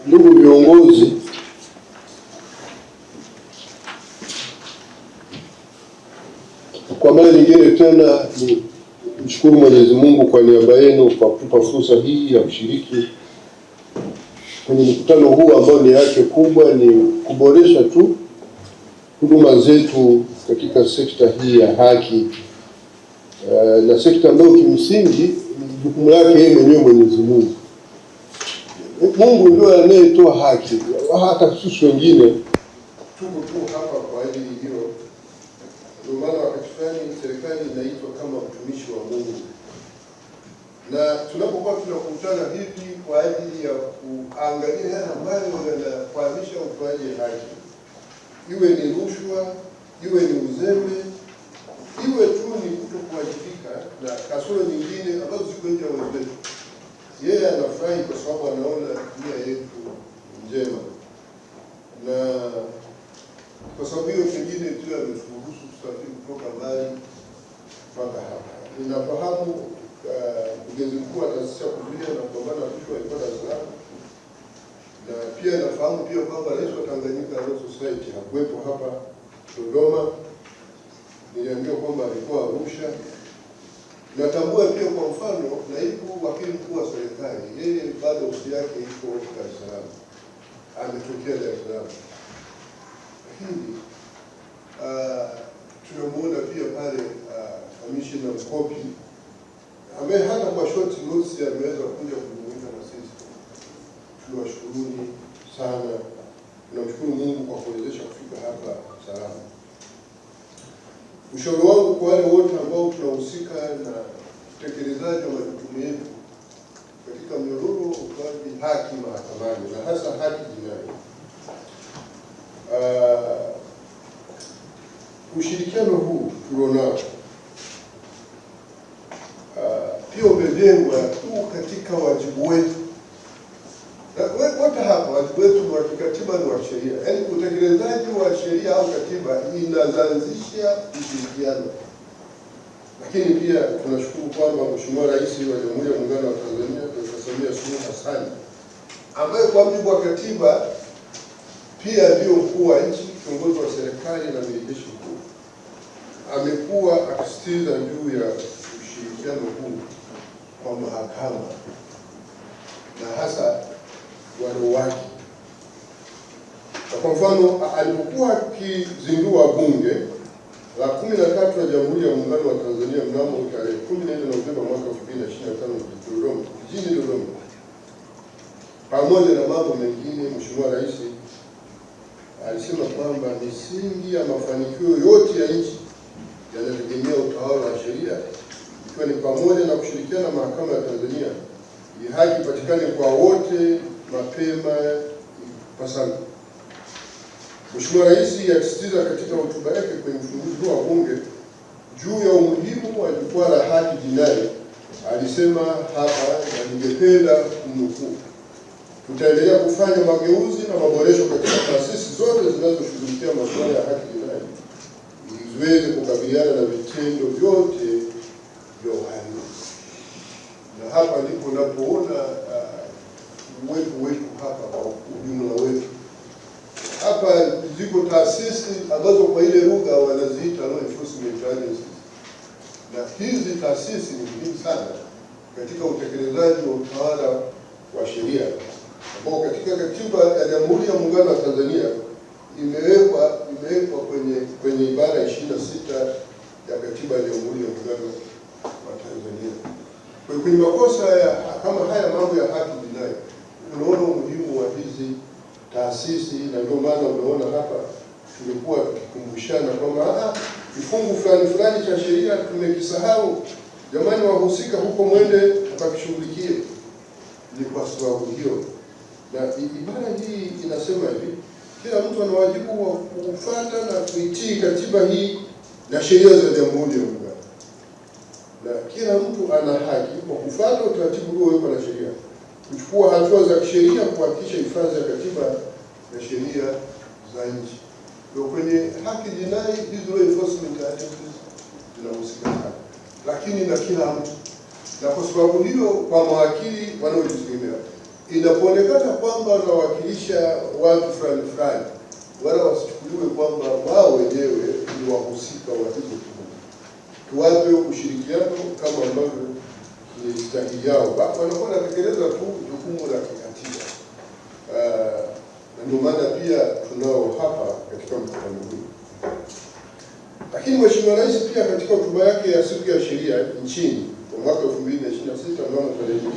Ndugu viongozi, kwa mara nyingine tena ni mshukuru Mwenyezi Mungu kwa niaba yenu kwa kutupa fursa hii ya kushiriki kwenye mkutano huu ambao nia yake kubwa ni kuboresha tu huduma zetu katika sekta hii ya haki, na sekta ambayo kimsingi jukumu lake yeye mwenyewe Mwenyezi Mungu. Mungu ndio anayetoa haki, hata sisi wengine tuko tu hapa kwa ajili hiyo. Ndio maana wakati fulani serikali inaitwa kama mtumishi wa Mungu, na tunapokuwa tunakutana hivi kwa ajili ya kuangalia yale ambayo yanakwamisha utoaji haki, iwe ni rushwa, iwe ni uzembe, iwe tu ni kutokuwajibika na kasoro nyingine ambazo ziko nje ya uwezo wetu, yeye anafurahi kwa sababu anaona nia yetu njema, na kwa sababu hiyo pengine tu ameturuhusu tusafiri kutoka mbali mpaka hapa. Ninafahamu mkurugenzi mkuu wa taasisi ya kuzuia na kupambana na rushwa alikuwa Dar es Salaam, na pia nafahamu pia kwamba rais wa Tanganyika Law Society hakuwepo hapa Dodoma. Niliambiwa kwamba alikuwa Arusha. Natambua pia kwa mfano naibu wakili mkuu wa serikali, yeye bado ofisi yake iko Dar es Salaam, ametokea Dar es Salaam. Lakini tunamuona pia pale Kamishna Mkopi ambaye hata kwa short notice ameweza kuja kujumuika na sisi. Tunawashukuruni sana, tunamshukuru Mungu kwa kuwezesha kufika hapa salama. Ushauri wangu kwa wale wote ambao tunahusika na utekelezaji wa majukumu yetu katika mnyororo wa utoaji haki mahakamani na hasa haki jinai, ushirikiano huu tulionao pia umejengwa tu katika wajibu wetu. Wote hapa wajibu wetu ni wa kikatiba, ni wa sheria. Yaani utekelezaji wa sheria au katiba inazanzisha ushirikiano. Lakini pia tunashukuru kwamba Mheshimiwa Rais wa Jamhuri ya Muungano wa Tanzania Dr. Samia Suluhu Hassan, ambaye kwa mujibu wa katiba pia ndio mkuu wa nchi, kiongozi wa serikali na amiri jeshi mkuu, amekuwa akisisitiza juu ya ushirikiano huu kwa mahakama na hasa wanawake. Kwa mfano, alipokuwa akizindua bunge la 13 la Jamhuri ya Muungano wa Tanzania mnamo tarehe 14 Novemba mwaka 2025 jijini Dodoma, pamoja na mambo mengine, Mheshimiwa Rais alisema kwamba misingi ya mafanikio yote ya nchi yanategemea utawala wa sheria, ikiwa ni pamoja na kushirikiana na mahakama ya Tanzania ili haki ipatikane kwa wote mapema ipasavyo. Mheshimiwa Rais alisisitiza katika hotuba yake kwenye ufunguzi wa bunge juu ya umuhimu wa jukwaa la haki jinai. Alisema hapa, na ningependa kumnukuu: tutaendelea kufanya mageuzi na maboresho katika taasisi zote zinazoshughulikia masuala ya haki jinai ili ziweze kukabiliana na vitendo vyote vya uhalifu. Na hapa ndipo unapoona uwepo wetu hapa kwa ujumla wetu. Hapa ziko taasisi ambazo kwa ile lugha wanaziita law enforcement agencies, na hizi taasisi ni muhimu sana katika utekelezaji wa utawala wa sheria ambao katika katiba ya Jamhuri ya Muungano wa Tanzania imewekwa kwenye ibara 26 ya katiba ya Jamhuri ya Muungano wa Tanzania. Kwa hiyo kwenye makosa kama haya mambo ya haki jinai, unaona umuhimu wa hizi taasisi, na ndio maana unaona hapa tumekuwa tukikumbushana kwamba kifungu fulani cha sheria tumekisahau, jamani wahusika huko mwende tukakishughulikie. Ni kwa sababu hiyo, na ibara hii inasema hivi: kila mtu ana wajibu wa kufuata na kuitii katiba hii na sheria za Jamhuri ya Muungano, na kila mtu ana haki kwa kufuata utaratibu uliowekwa na sheria, kuchukua hatua za kisheria kuhakikisha hifadhi ya katiba na sheria za nchi. Ndio kwenye haki jinai hizo law enforcement agencies zinahusika sana, lakini na kila mtu. Na kwa sababu hiyo, kwa mawakili wanaojitegemea, inapoonekana kwamba wanawakilisha watu fulani fulani, wala wasichukuliwe kwamba wao wenyewe ni wahusika wa hizo tuhuma. Tuwape ushirikiano kama ambavyo ni stahili yao, wanakuwa wanatekeleza tu jukumu la kikatiba. Ndio maana pia tunao hapa katika mkutano huu. Lakini Mheshimiwa Rais pia katika hotuba yake ya siku ya sheria nchini kwa mwaka 2026 mnamo tarehe 2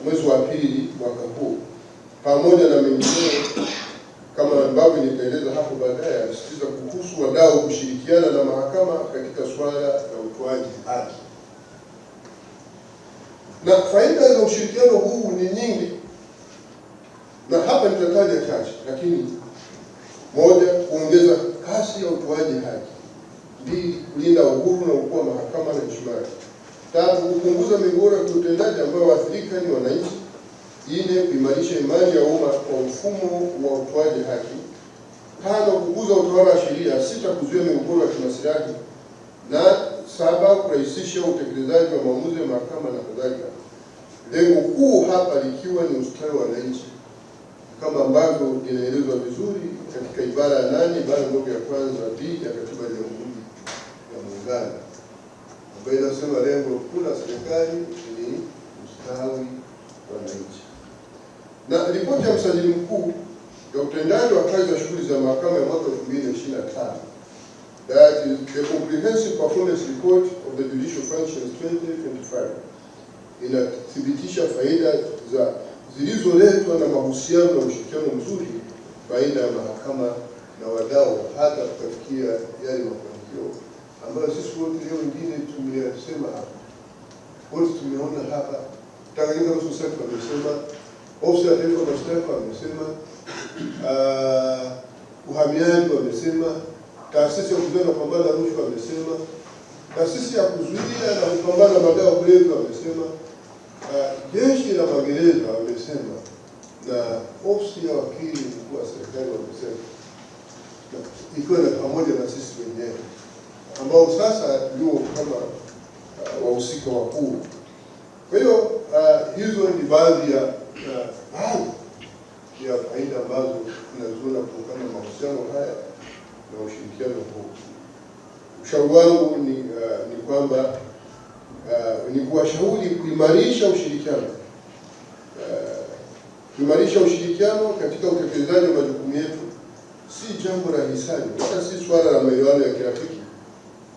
mwezi wa pili mwaka huu, pamoja na mengineyo kama ambavyo nitaeleza hapo baadaye, alisisitiza kuhusu wadau kushirikiana na mahakama katika swala la utoaji haki. Na faida za ushirikiano huu ni nyingi, na hapa nitataja chache. Lakini moja, kuongeza kasi ya utoaji haki. Mbili, kulinda uhuru na ukuu wa mahakama na heshima yake. Tatu, kupunguza migogoro ya kiutendaji ambayo waathirika ni wananchi. Nne, kuimarisha imani ya umma kwa mfumo wa utoaji haki. Tano, kukuza utawala wa sheria. Sita, kuzuia migogoro ya kimaslahi. Na saba, kurahisisha utekelezaji wa maamuzi ya mahakama na kadhalika. Lengo kuu hapa likiwa ni ustawi wa wananchi, kama ambavyo inaelezwa vizuri katika ibara ya 8 ibara ndogo ya kwanza B ya Katiba ya Jamhuri ya Muungano, ambayo inasema lengo kuu la serikali ni ustawi wa wananchi. Na ripoti ya msajili mkuu ya utendaji wa kazi za shughuli za mahakama ya mwaka 2025, that is the comprehensive performance report of the judicial functions 2025, inathibitisha faida zilizoletwa na mahusiano na ushirikiano mzuri baina ya mahakama na wadau, hata kufikia yale mafanikio ambayo sisi wote leo wengine tumeyasema hapa. Wote tumeona hapa, Tanganyika Law Society wamesema, Ofisi ya Taifa ya Mashtaka wamesema, uhamiaji wamesema, taasisi ya kuzuia na kupambana na rushwa wamesema, taasisi ya kuzuia na kupambana na madawa ya kulevya wamesema, jeshi la magereza wamesema, na ofisi ya wakili mkuu wa serikali wamesema, ikiwa na pamoja na sisi wenyewe ambao sasa ndio kama wahusika wakuu. Kwa hiyo hizo ni baadhi ya faida ambazo tunaziona kutokana na mahusiano haya na ushirikiano huu. Ushauri wangu ni kwamba ni kuwashauri kuimarisha ushirikiano, katika utekelezaji wa majukumu yetu. Si jambo la hisani, hata si swala la maelewano ya kirafiki,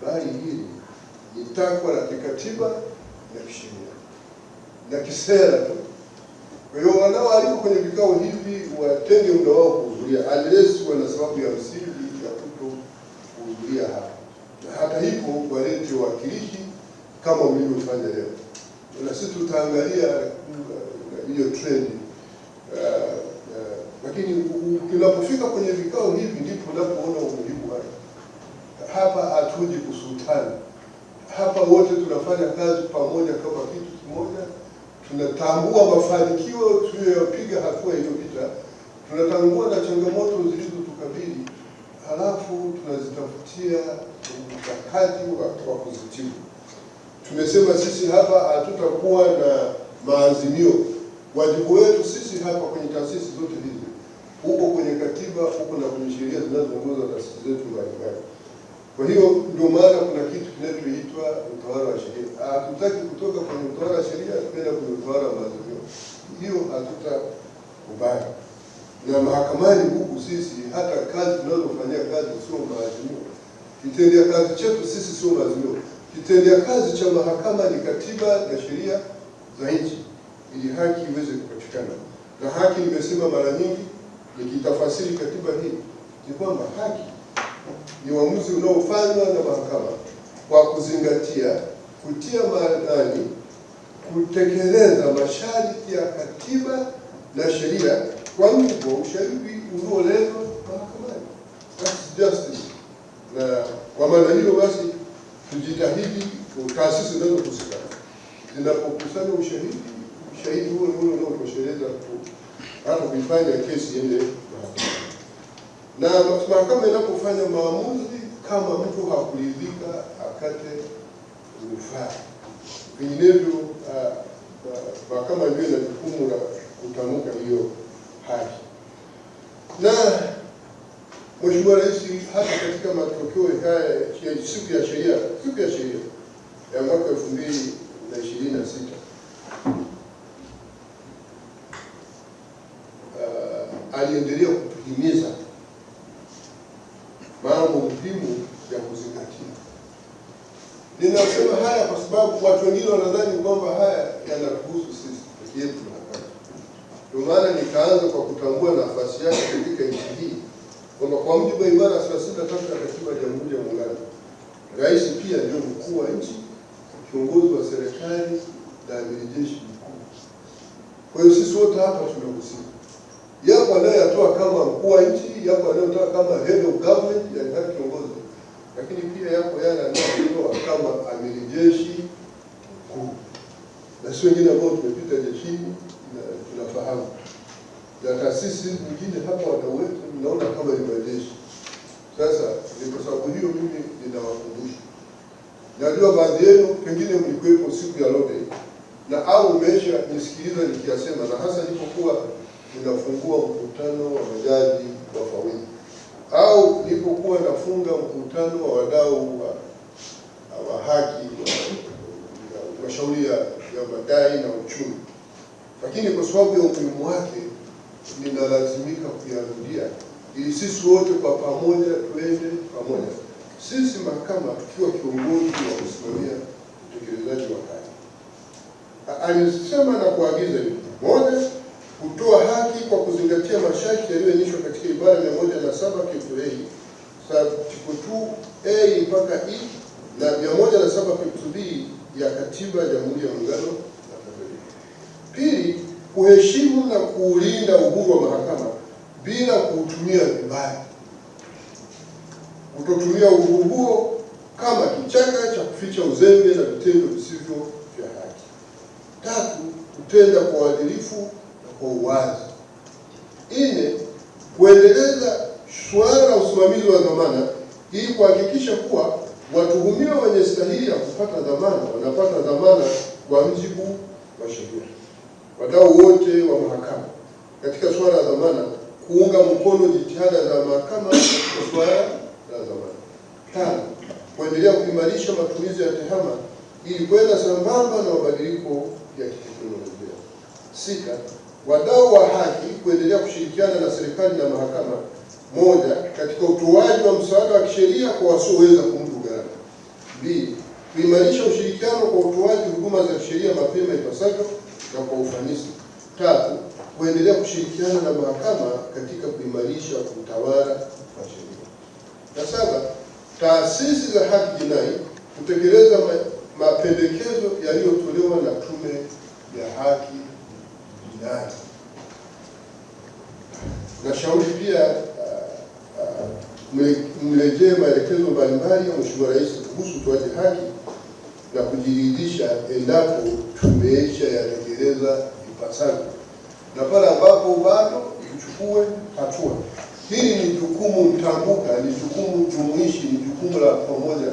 bali hili ni takwa la kikatiba na kisheria na kisera tu. Kwa hiyo wanaoalikwa kwenye vikao hivi watenge muda wao kuhudhuria, unless wana sababu ya msingi ya kuto kuhudhuria hapa. Na hata hivyo walete wawakilishi kama mlivyofanya leo, na sisi tutaangalia hiyo trend. Lakini tunapofika kwenye vikao hivi ndipo tunapoona umuhimu wake. Hapa hatuji kusultana, hapa wote tunafanya kazi pamoja kama kitu kimoja. Tunatambua mafanikio tuliyopiga hatua iliyopita, tunatambua na changamoto zilizotukabili, halafu tunazitafutia mkakati wa kuzitibu. Tumesema sisi hapa hatutakuwa na maazimio. Wajibu wetu sisi hapa kwenye taasisi zote hizi huko kwenye katiba, huko na kwenye sheria zinazoongoza taasisi zetu mbalimbali. Kwa hiyo ndio maana kuna kitu kinachoitwa utawala wa sheria. Hatutaki kutoka kwenye utawala wa sheria kwenda kwenye utawala wa maazimio. Hiyo hatutakubali. Na mahakamani huku sisi hata kazi tunazofanyia kazi sio maazimio. Kitendea kazi chetu sisi sio maazimio. Kitendea kazi cha mahakama ni katiba na sheria za nchi, ili haki iweze kupatikana. Na haki, nimesema mara nyingi nikitafasiri katiba hii, ni kwamba haki ni uamuzi unaofanywa na mahakama kwa kuzingatia, kutia maanani, kutekeleza masharti ya katiba na sheria kwa mujibu wa ushahidi ulioletwa mahakamani. That's justice. Na kwa maana hiyo basi tujitahidi taasisi zinazohusika zinapokusanya ushahidi huo ndio unaotosheleza hata kuifanya kesi iende mahakamani. Na mahakama inapofanya maamuzi, kama mtu hakuridhika akate rufaa. Vinginevyo mahakama ndio ina jukumu la kutamka hiyo haki. Na Mheshimiwa Rais hata katika matokeo haya ya siku ya sheria ya mwaka 2026 aliendelea kutuhimiza mambo muhimu ya kuzingatia. Ninasema haya kwa sababu watu wengine wanadhani kwamba haya yanakuhusu sisi pekee yetu mahakama. Ndio maana nikaanza kwa kutambua nafasi yake katika nchi hii, kwamba kwa mujibu wa ibara 33 ya Katiba ya Jamhuri ya Muungano, Rais pia ndio mkuu wa nchi, kiongozi wa serikali na amiri jeshi mkuu. Kwa hiyo sisi wote hapa tunahusika. Yapo anayoyatoa kama mkuu wa nchi, yapo anayotoa kama head of government, yani kiongozi, lakini pia yapo yale anayotoa kama amiri jeshi mkuu. Na sio wengine ambao tumepita jeshini na tunafahamu. Na taasisi nyingine hapa wadau wetu mnaona kama ni majeshi. Sasa ni kwa sababu hiyo mimi ninawakumbusha. Najua baadhi yenu pengine mlikuwepo siku ya Lode na au umesha nisikiliza nikiyasema, na hasa nilipokuwa ninafungua mkutano wa majaji wafawidhi au nilipokuwa nafunga mkutano wa wadau wa haki wa shauri ya madai na uchumi. Lakini kwa sababu ya umuhimu wake ninalazimika kuyarudia ili sisi wote kwa pamoja tuende pamoja. Sisi mahakama tukiwa kiongozi wa kusimamia utekelezaji wa haki. Alisema na kuagiza hivi: moja, kutoa haki kwa kuzingatia masharti yaliyoainishwa katika ibara 107 kifungu sub 2A mpaka E na 107 kifungu B ya Katiba ya Jamhuri ya Muungano wa Tanzania. Pili, kuheshimu na kuulinda uhuru wa mahakama bila kuutumia vibaya. Kutotumia uhuru huo kama kichaka cha kuficha uzembe na vitendo visivyo vya haki. Tatu, kutenda kwa uadilifu na kwa uwazi. Nne, kuendeleza suala la usimamizi wa dhamana ili kuhakikisha kuwa watuhumiwa wenye stahili ya kupata dhamana wanapata dhamana kwa mujibu wa sheria. Wadau wote wa mahakama katika suala la dhamana kuunga mkono jitihada za mahakama katika suala la dhamana. Tano, kuendelea kuimarisha matumizi ya tehama ili kwenda sambamba na mabadiliko ya kiteknolojia. Sita, wadau wa haki kuendelea kushirikiana na serikali na mahakama moja katika utoaji wa msaada wa kisheria kwa wasioweza kumudu gharama. Mbili, kuimarisha ushirikiano kwa utoaji huduma za kisheria mapema ipasavyo na kwa ufanisi. Tatu, kuendelea kushirikiana na mahakama katika kuimarisha utawala wa sheria. Na saba, taasisi za haki jinai kutekeleza mapendekezo yaliyotolewa na Tume ya Haki Jinai. Nashauri pia mrejee maelekezo mbalimbali ya Mheshimiwa Rais kuhusu utoaji haki na kujiridhisha endapo tumesha yatekeleza ipasavyo, na pale ambapo bado tuchukue hatua. Hili ni jukumu mtambuka, ni jukumu jumuishi, ni jukumu la pamoja.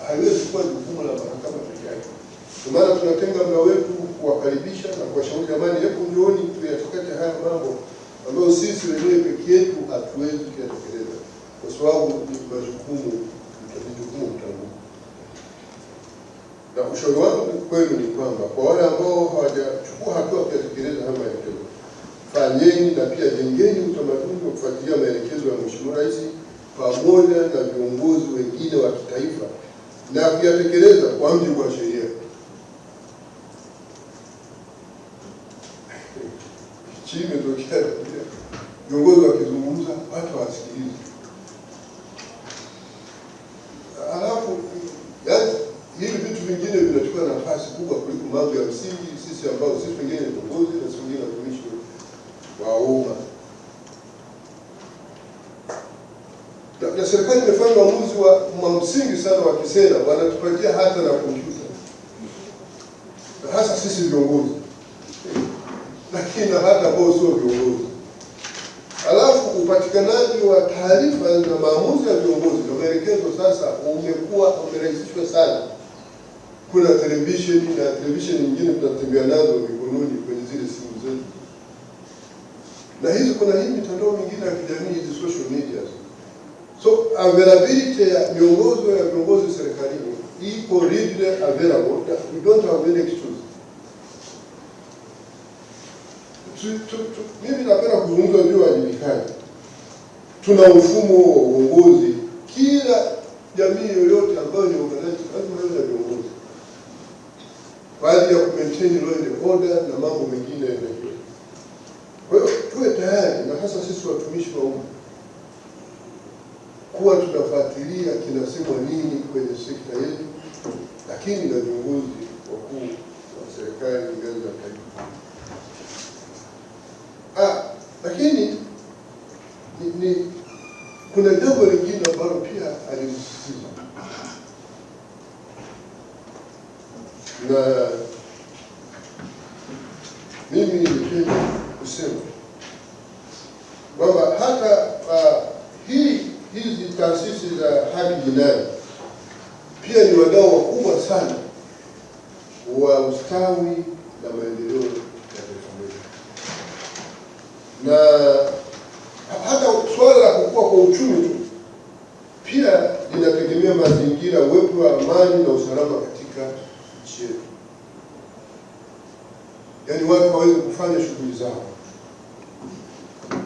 Haiwezi kuwa jukumu la mahakama pekee yake. Kwa maana tunatenga muda wetu kuwakaribisha na kuwashauri, jamani, hebu njooni tuyachakate haya mambo ambayo sisi wenyewe pekee yetu hatuwezi kuyatekeleza, kwa sababu ni majukumu mtambuka. Na ushauri wangu kwenu ni kwamba kwa wale ambao hawajachukua hatua kuyatekeleza haya maelekezo, fanyeni na pia jengeni utamaduni wa kufuatilia maelekezo ya Mheshimiwa Rais pamoja na viongozi wengine wa kitaifa na kuyatekeleza kwa mujibu wa sheria. Chini tokea viongozi wakizungumza watu wasikilize. Alafu hivi vitu vingine vinachukua nafasi kubwa kuliko mambo ya msingi, sisi ambao sisi wengine ni viongozi na sisi wengine watumishi wa umma. Na serikali imefanya uamuzi wa msingi sana wa kisera, wanatupatia hata na kompyuta. Na hasa sisi viongozi. Lakini hata ambao sio viongozi. Alafu upatikanaji wa taarifa na maamuzi ya viongozi na maelekezo sasa umerahisishwa sana. Kuna televisheni na televisheni nyingine tunatembea nazo mikononi kwenye zile simu zetu. Na hizi kuna hii mitandao mingine ya kijamii, hizi social media. So availability ya viongozi serikalini iko readily available. We don't have any excuse. Mimi napenda kuzungumza juu ya uwajibikaji. Tuna mfumo wa uongozi. Kila jamii yoyote ambayo ni organized lazima iwe na viongozi kwa ajili ya kumaintain law and order na mambo mengine ya hiyo. Kwa hiyo tuwe tayari, na hasa sisi watumishi wa umma, kuwa tunafuatilia kinasemwa nini kwenye sekta yetu, lakini na viongozi wakuu wa serikali ngazi za taifa. Lakini kuna jambo lingine ambalo pia alisisitiza, na mimi ningependa kusema kwamba hata hizi taasisi za haki jinai pia ni wadau wakubwa sana wa ustawi na maendeleo ya taifa letu, na hata swala la kukua kwa uchumi tu pia linategemea mazingira, uwepo wa amani na usalama katika nchi yetu, yaani watu waweze kufanya shughuli zao.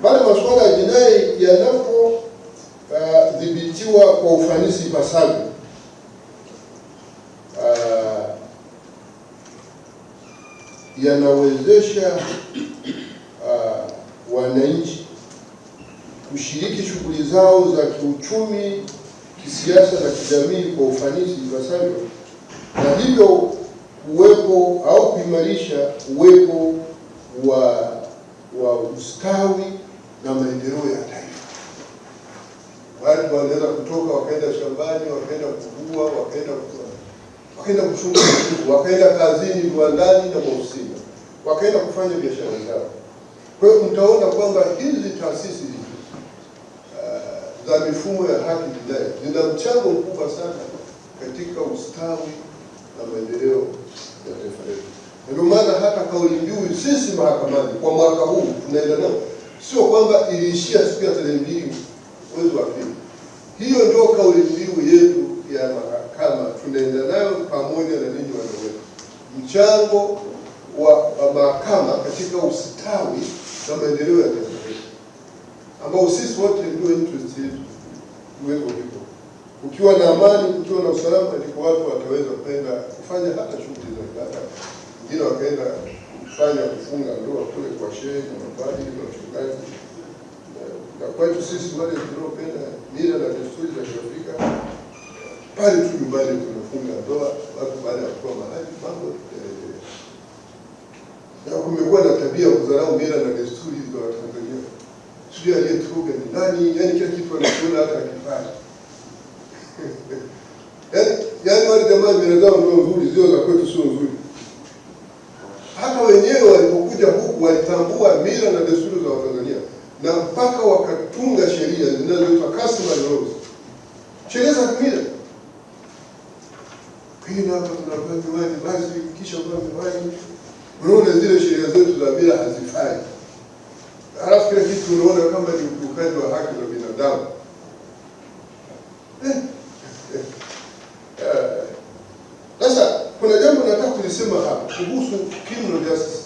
Pale masuala ya jinai yanapodhibitiwa kwa ufanisi ipasavyo, yanawezesha wananchi kushiriki shughuli zao za kiuchumi, kisiasa na kijamii kwa ufanisi ipasavyo, na hivyo uwepo au kuimarisha uwepo wa ustawi na maendeleo ya taifa. Watu wanaweza kutoka wakaenda shambani, wakaenda kuvua, wakaenda kuchunga mifugo, wakaenda kazini, viwandani na maofisini, wakaenda kufanya biashara zao. Kwa hiyo mtaona kwamba hizi taasisi za mifumo ya haki jinai zina mchango mkubwa sana katika ustawi na maendeleo ya taifa letu. Ndio maana hata kauli mbiu sisi mahakamani kwa mwaka huu tunaenda nao, sio kwamba iliishia siku ya tarehe 2 mwezi wa pili. Hiyo ndio kauli mbiu yetu ya mahakama, tunaenda nayo pamoja na ninyi wadau wetu. Mchango wa mahakama katika ustawi na maendeleo ya taifa letu, ambao sisi wote ndio interest yetu uwepo hivyo. Ukiwa na amani, ukiwa na usalama, ndipo watu wataweza kwenda kufanya hata shughuli za ibada. Wengine wakaenda kufanya kufunga ndoa kule kwa shehe na mapadri na wachungaji. Na kwetu sisi wale tunaopenda mila na desturi za Kiafrika, pale tu nyumbani tunafunga ndoa, watu baada ya kutoa mahali mambo yanaendelea. Na kumekuwa na tabia kudharau mila na desturi za Watanzania. Sijui aliyetuga ni nani, yani kila kitu anakiona hata akifanya. Yaani wale jamaa mila zao ndio nzuri, zio za kwetu sio nzuri. Hata wenyewe walipokuja huku walitambua mila na desturi za Watanzania, na mpaka wakatunga sheria zinazoitwa customary laws, sheria za kimila. Hii hapa tunavaa miwani, basi kisha vaa miwani, unaona zile sheria zetu za mila hazifai. Halafu kila kitu unaona kama ni ukiukaji wa haki za binadamu. Sasa kuna jambo nataka kulisema hapa kuhusu criminal justice.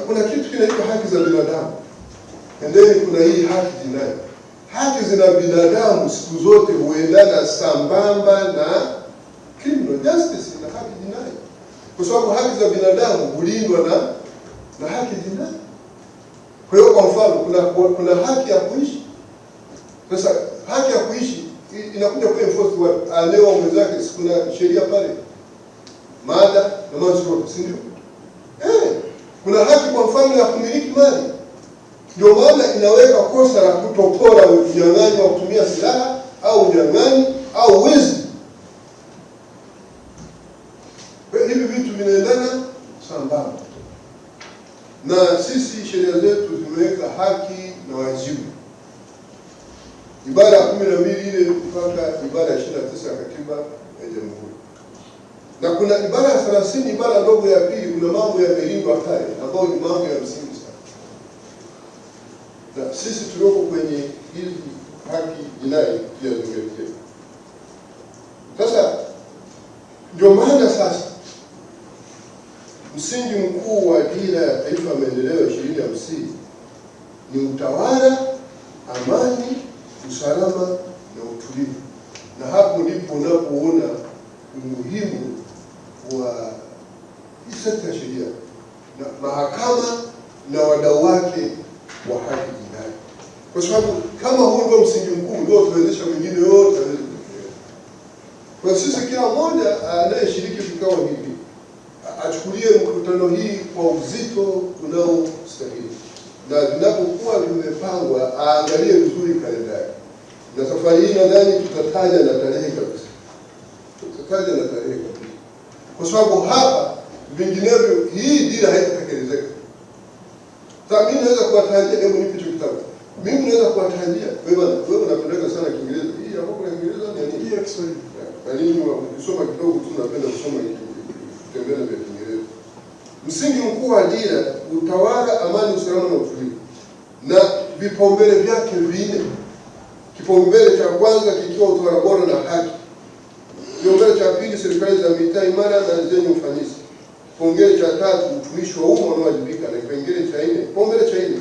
Kuna kitu kinaitwa haki za binadamu, and then kuna hii haki jinai. Haki za binadamu siku zote huendana sambamba na criminal justice na haki jinai, kwa sababu haki za binadamu hulindwa na haki jinai. Kwa hiyo kwa mfano kuna haki ya kuishi. Sasa haki ya kuishi inakuja kwa enforced wapi? Alewa mwenzake, kuna sheria pale, mada na manslaughter, si ndio? Kuna haki kwa mfano ya kumiliki mali. Ndio maana inaweka kosa la kutopora, unyang'anyi wa kutumia silaha au unyang'anyi au wizi. Hivi vitu vinaendana sambamba. Na sisi sheria zetu zimeweka haki na wajibu. Ibara 12 ile mpaka ibara 29 ya katiba ya Jamhuri. Na kuna ibara ya 30, ibara ndogo ya pili, kuna mambo yamelindwa pale ambayo ni mambo ya msingi sana. na sisi tulioko kwenye hizi haki jinai tuyazingatie. Sasa ndio maana sasa msingi mkuu wa Dira ya Taifa ya Maendeleo 2050 ni utawala, amani, usalama na utulivu. Na hapo ndipo unapoona umuhimu wa sekta ya sheria na mahakama na wadau wake wa haki jinai, kwa sababu kama huo ndio msingi mkuu, ndio tuwezesha wengine wote waweze kufikia. Kwa sisi kila mmoja anayeshiriki vikao hivi achukulie mkutano hii kwa uzito unaostahili, na vinapokuwa vimepangwa aangalie vizuri kalendari. Na safari hii nadhani tutataja na tarehe kabisa, kwa sababu hapa vinginevyo hii dira haitatekelezeka. Sasa mimi naweza kuwatajia, hebu nipe hicho kitabu. Mimi naweza kuwatajia, wewe unapenda sana Kiingereza. Hii hapo kuna Kiingereza ni nini? Hii Kiswahili. Na nini ukisoma kidogo tu napenda kusoma kitembele vya Kiingereza. Msingi mkuu wa dira, utawala, amani, usalama na utulivu. Na vipaumbele vyake vinne. Kipaumbele cha kwanza kikiwa utawala bora na haki. Kipaumbele cha pili, serikali za mitaa imara na zenye ufanisi. Kipaumbele cha tatu, utumishi wa umma unaowajibika, na kipaumbele cha nne,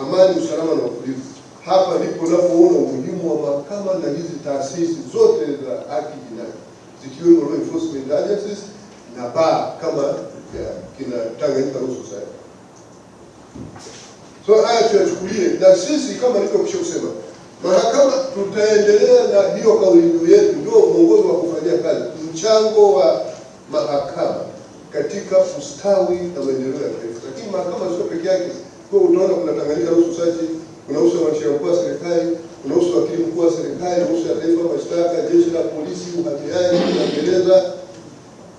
amani, usalama na utulivu. Hapa ndipo unapoona umuhimu wa mahakama na hizi taasisi zote za haki jinai, zikiwemo law enforcement agencies na kama kina Tanganyika Law Society. So haya tuyachukulie, na sisi kama nilivyokwisha kusema, mahakama tutaendelea na hiyo kauli mbiu yetu, ndio mwongozo wa kufanyia kazi, mchango wa mahakama katika ustawi na maendeleo ya taifa. Lakini mahakama sio peke yake. Kwa utaona kuna Tanganyika Law Society, kuna ofisi ya mwanasheria mkuu wa serikali, kuna ofisi ya wakili mkuu wa serikali, ofisi ya taifa ya mashtaka, jeshi la polisi, uhamiaji, magereza,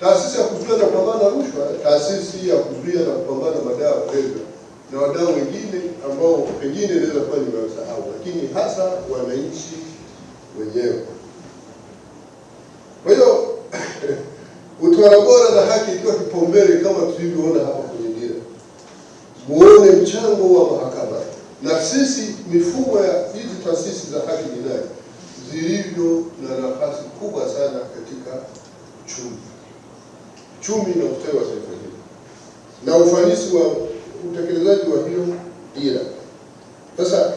taasisi ya kuzuia na kupambana na rushwa, taasisi ya kuzuia na kupambana na madawa ya kulevya, na wadau wengine ambao pengine inaweza kuwa nimewasahau, lakini hasa wananchi wenyewe. Kwa hiyo utawala bora na haki ikiwa kipaumbele kama tulivyoona hapa kwenye dira, muone mchango wa mahakama na sisi mifumo ya hizi taasisi za haki jinai zilivyo na nafasi kubwa sana katika uchumi na ustawi wa taifa hili na ufanisi wa utekelezaji wa hiyo dira. Sasa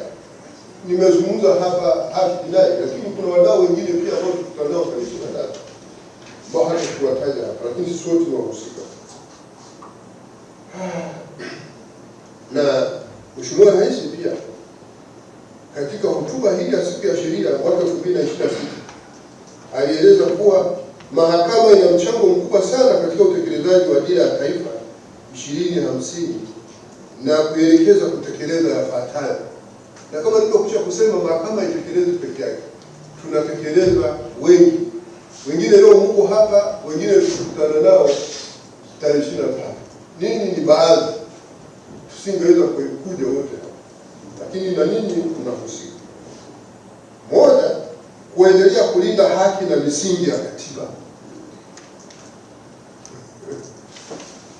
nimezungumza hapa haki jinai, lakini kuna wadau wengine pia ambao tutanao kwa 23 ambao hata tuwataja hapa, lakini sisi wote ni wahusika. Na Mheshimiwa Rais pia katika hotuba hii ya siku ya sheria mwaka 2026 alieleza kuwa mahakama ina mchango mkubwa sana katika utekelezaji wa dira ya taifa 2050 na kuelekeza kutekeleza yafuatayo. Na kama nilivyokuja kusema, mahakama itekeleze peke yake, tunatekeleza wengi. Wengine leo mko hapa, wengine tukutana nao tarehe 25. Nini ni baadhi, tusingeweza kuja wote hapa, lakini na nini tunahusika. Moja, kuendelea kulinda haki na misingi ya katiba.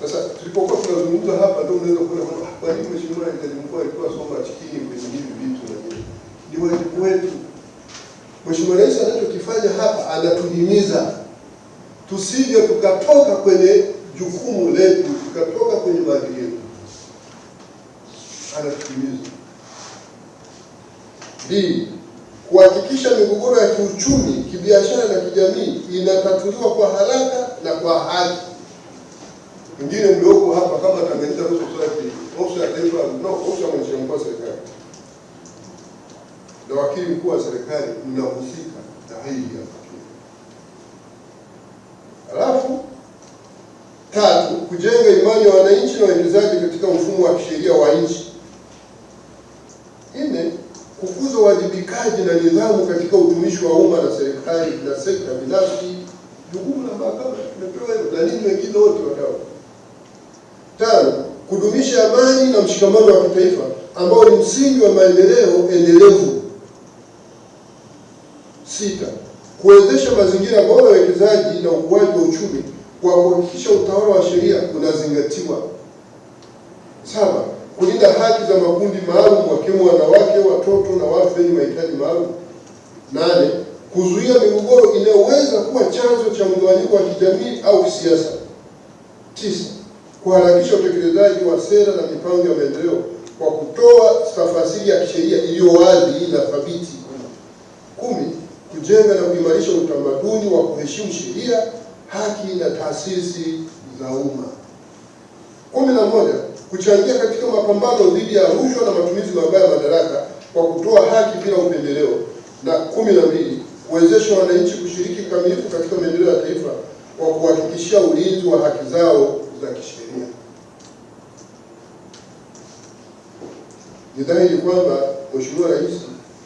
Sasa tulipokuwa tunazungumza hapa ndio unaweza kuona kwa nini Mheshimiwa Rais alikuwa soma chikini kwenye hivi vitu, na ni wajibu wetu. Mheshimiwa Rais anachokifanya hapa, anatuhimiza tusije tukatoka kwenye jukumu letu, tukatoka kwenye maadili yetu. Anatuhimiza. Pili, kuhakikisha migogoro ya kiuchumi, kibiashara na kijamii inatatuliwa kwa haraka na kwa haki. Wengine mlioko hapa kama Tanganyika Law Society, ofisi ya taifa, ofisi ya mwanasheria mkuu wa serikali na wakili mkuu wa serikali, mnahusika na hili hapa. Alafu tatu, kujenga imani ya wananchi na wawekezaji katika mfumo wa kisheria wa nchi. Nne, kukuza uwajibikaji na nidhamu katika utumishi wa umma na serikali na sekta binafsi. Jukumu la mahakama tumepewa hilo, na nini wengine wote wadau. Tano, kudumisha amani na mshikamano wa kitaifa ambao ni msingi wa maendeleo endelevu. Sita, kuwezesha mazingira bora ya uwekezaji na ukuaji wa uchumi kwa kuhakikisha utawala wa sheria unazingatiwa. Saba, kulinda haki za makundi maalum wakiwemo wanawake, watoto na watu wenye mahitaji maalum. 8. Kuzuia migogoro inayoweza kuwa chanzo cha mgawanyiko wa kijamii au kisiasa. 9. Kuharakisha utekelezaji wa sera na mipango ya maendeleo kwa kutoa tafasiri ya kisheria iliyo wazi na thabiti. 10. Kujenga na kuimarisha utamaduni wa kuheshimu sheria, haki na taasisi za umma. 11. Kuchangia katika mapambano dhidi ya rushwa na matumizi mabaya ya madaraka kwa kutoa haki bila upendeleo. Na 12. Kuwezesha wananchi kushiriki kikamilifu katika maendeleo ya taifa kwa kuhakikishia ulinzi wa haki zao za kisheria. Ni dhahiri kwamba Mheshimiwa Rais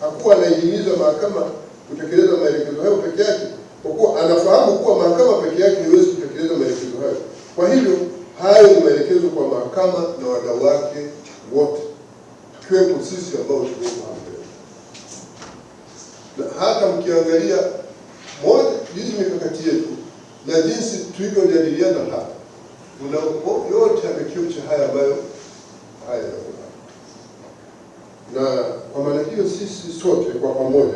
hakuwa anaihimiza mahakama kutekeleza maelekezo hayo peke yake, kwa kuwa anafahamu kuwa mahakama peke yake haiwezi kutekeleza maelekezo hayo. Kwa hivyo hayo ni maelekezo kwa mahakama na wadau wake wote, tukiwepo sisi ambao tuko hapa. Na hata mkiangalia moja hizi mikakati yetu na jinsi tulivyojadiliana hapa, kuna yote yamekiucha haya ambayo haya yanakuwa. Na kwa maana hiyo sisi sote kwa pamoja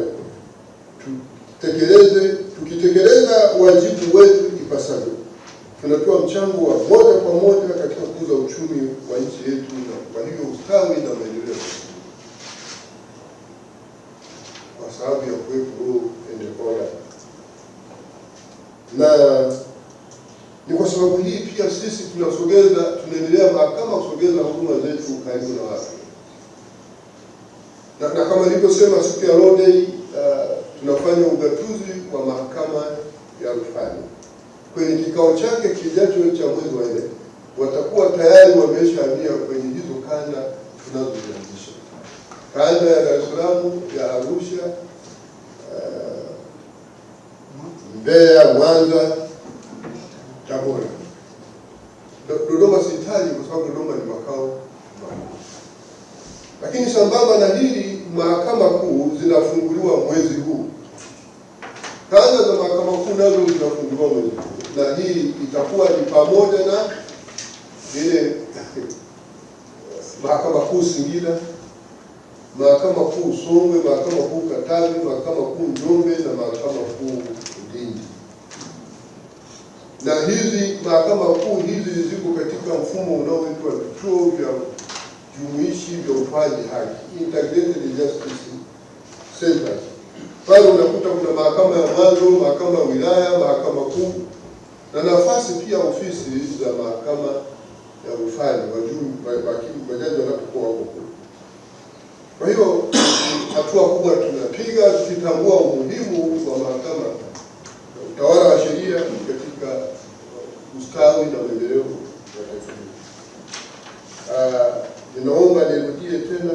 tukitekeleza wajibu wetu ipasavyo, tunatoa mchango wa moja kwa moja katika kukuza uchumi wa nchi yetu na kwa hivyo ustawi na maendeleo, kwa sababu ya kuwepo endekola. Na ni kwa sababu hii pia sisi tunaendelea mahakama kusogeza huduma zetu karibu na watu. Na kama nilivyosema siku ya Law Day, tunafanya ugatuzi wa mahakama ya rufani. Kwenye kikao chake kijacho cha mwezi wa 4 watakuwa tayari wameshahamia kwenye hizo kanda tunazozianzisha, kanda ya Dar es Salaam, ya Arusha, Mbeya, Mwanza, Tabora. Dodoma sitaji kwa sababu Dodoma ni makao makuu. Lakini sambamba na hili, mahakama kuu zinafunguliwa mwezi huu. Kanda za mahakama kuu nazo zinafunguliwa mwezi huu, na hii itakuwa ni pamoja na ile mahakama kuu Singida, mahakama kuu Songwe, mahakama kuu Katavi, mahakama kuu Njombe na mahakama kuu Lindi. Na hizi mahakama kuu hizi ziko katika mfumo unaoitwa vituo vya jumuishi vya utoaji haki, integrated justice centers. Pale unakuta kuna mahakama ya mwanzo, mahakama ya wilaya, mahakama kuu na nafasi pia ofisi za mahakama ya rufani majaji wanapokuwa wako kule. Kwa hiyo hatua kubwa tunapiga tukitambua umuhimu wa mahakama na utawala wa sheria katika ustawi na maendeleo ya taifa hili. Ninaomba nirudie tena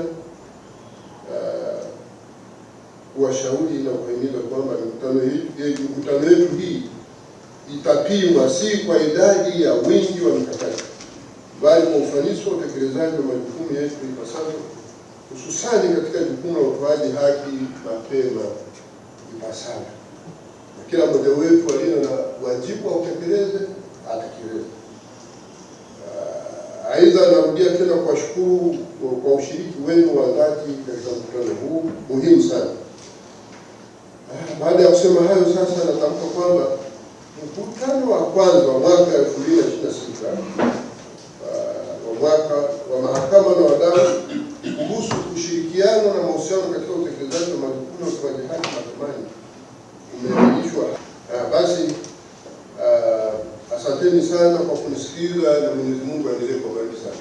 kuwashauri na kuhimiza kwamba mikutano yetu hii itapimwa si kwa idadi ya wingi wa mikakati, bali kwa ufanisi wa utekelezaji wa majukumu yetu ipasavyo, hususani katika jukumu la utoaji haki mapema ipasavyo. Na kila mmoja wetu aliye na wajibu wa kutekeleza atekeleze. Aidha, narudia tena kuwashukuru kwa ushiriki wenu wa dhati katika mkutano huu muhimu sana. Baada ya kusema hayo, sasa natamka kwamba mkutano wa kwanza wa mwaka 2026 wa mahakama na wadau kuhusu ushirikiano na mahusiano katika utekelezaji wa majukumu ya utoaji haki mahakamani umeahirishwa. Basi asanteni sana kwa kunisikiliza na Mwenyezi Mungu aendelee kubariki sana.